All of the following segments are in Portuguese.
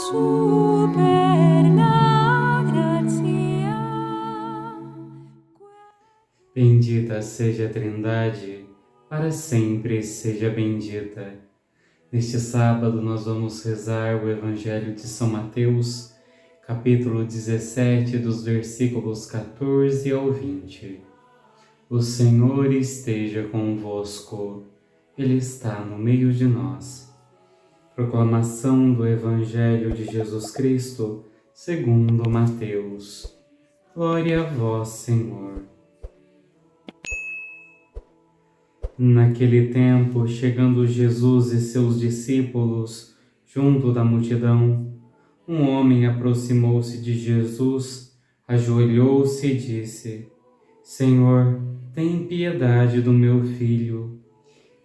superna gratia. Bendita seja a Trindade, para sempre seja bendita. Neste sábado nós vamos rezar o Evangelho de São Mateus, capítulo 17, dos versículos 14 ao 20. O Senhor esteja convosco, Ele está no meio de nós. Proclamação do Evangelho de Jesus Cristo, segundo Mateus. Glória a vós, Senhor. Naquele tempo, chegando Jesus e seus discípulos junto da multidão, um homem aproximou-se de Jesus, ajoelhou-se e disse: Senhor, tem piedade do meu filho.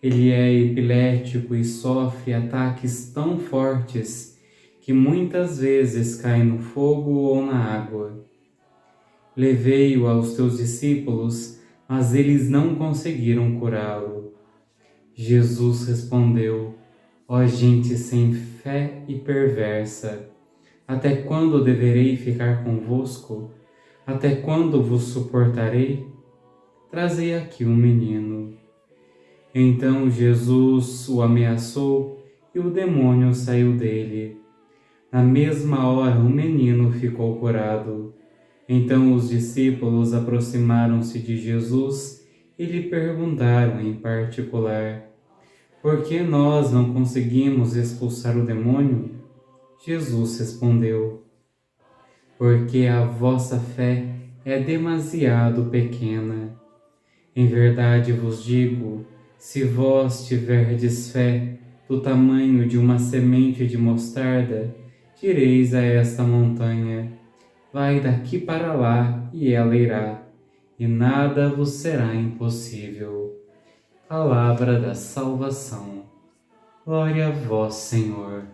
Ele é epilético e sofre ataques tão fortes que muitas vezes cai no fogo ou na água. Levei-o aos teus discípulos, mas eles não conseguiram curá-lo. Jesus respondeu: Ó gente sem fé e perversa, até quando deverei ficar convosco? Até quando vos suportarei? Trazei aqui o menino. Então Jesus o ameaçou e o demônio saiu dele. Na mesma hora o menino ficou curado. Então os discípulos aproximaram-se de Jesus e lhe perguntaram em particular: Por que nós não conseguimos expulsar o demônio? Jesus respondeu: Porque a vossa fé é demasiado pequena. Em verdade vos digo, se vós tiverdes fé do tamanho de uma semente de mostarda, direis a esta montanha: vai daqui para lá, e ela irá, e nada vos será impossível. Palavra da salvação. Glória a vós, Senhor.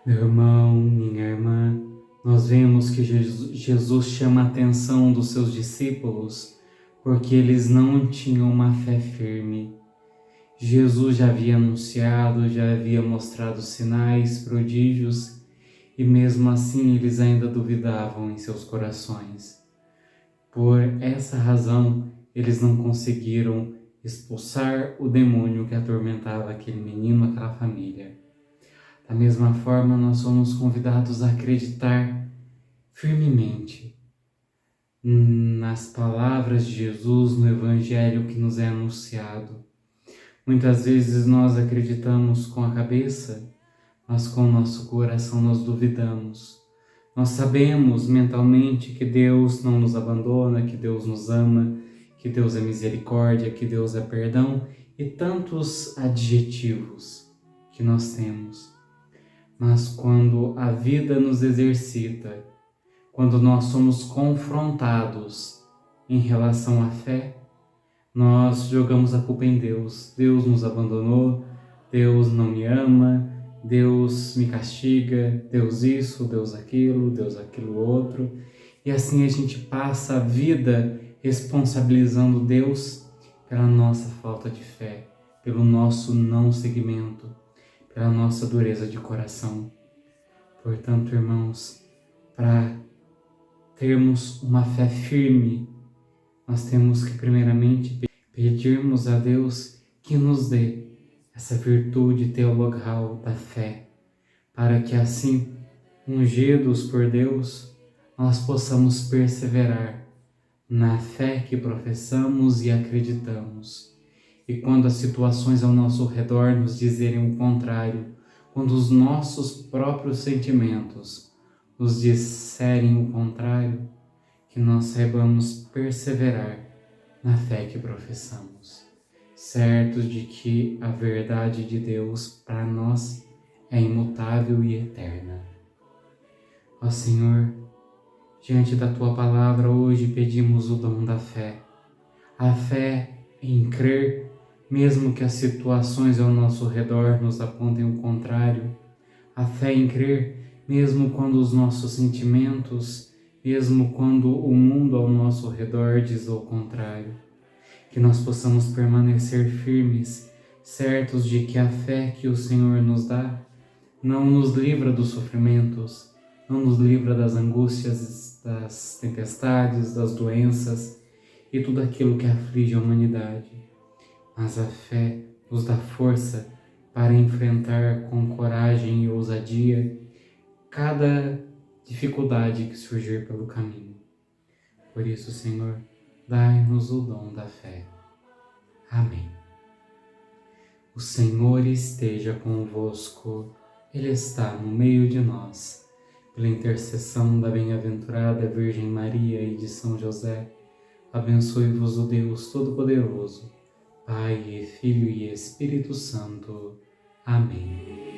Meu irmão, minha irmã, nós vemos que Jesus chama a atenção dos seus discípulos porque eles não tinham uma fé firme. Jesus já havia anunciado, já havia mostrado sinais, prodígios, e mesmo assim eles ainda duvidavam em seus corações. Por essa razão, eles não conseguiram expulsar o demônio que atormentava aquele menino, aquela família. Da mesma forma, nós somos convidados a acreditar firmemente nas palavras de Jesus, no Evangelho que nos é anunciado. Muitas vezes nós acreditamos com a cabeça, mas com o nosso coração nós duvidamos. Nós sabemos mentalmente que Deus não nos abandona, que Deus nos ama, que Deus é misericórdia, que Deus é perdão e tantos adjetivos que nós temos. Mas quando a vida nos exercita, quando nós somos confrontados em relação à fé, nós jogamos a culpa em Deus. Deus nos abandonou, Deus não me ama, Deus me castiga, Deus isso, Deus aquilo outro. E assim a gente passa a vida responsabilizando Deus pela nossa falta de fé, pelo nosso não seguimento, pela nossa dureza de coração. Portanto, irmãos, para termos uma fé firme, nós temos que primeiramente pedirmos a Deus que nos dê essa virtude teologal da fé, para que assim, ungidos por Deus, nós possamos perseverar na fé que professamos e acreditamos. E quando as situações ao nosso redor nos dizerem o contrário, quando os nossos próprios sentimentos nos disserem o contrário, que nós saibamos perseverar na fé que professamos, certos de que a verdade de Deus para nós é imutável e eterna. Ó Senhor, diante da Tua palavra hoje pedimos o dom da fé, a fé em crer, mesmo que as situações ao nosso redor nos apontem o contrário, a fé em crer, mesmo quando os nossos sentimentos, mesmo quando o mundo ao nosso redor diz o contrário. Que nós possamos permanecer firmes, certos de que a fé que o Senhor nos dá não nos livra dos sofrimentos, não nos livra das angústias, das tempestades, das doenças e tudo aquilo que aflige a humanidade. Mas a fé nos dá força para enfrentar com coragem e ousadia cada dificuldade que surgir pelo caminho. Por isso, Senhor, dai-nos o dom da fé. Amém. O Senhor esteja convosco, Ele está no meio de nós. Pela intercessão da bem-aventurada Virgem Maria e de São José, abençoe-vos o Deus Todo-Poderoso, Pai e Filho e Espírito Santo. Amém.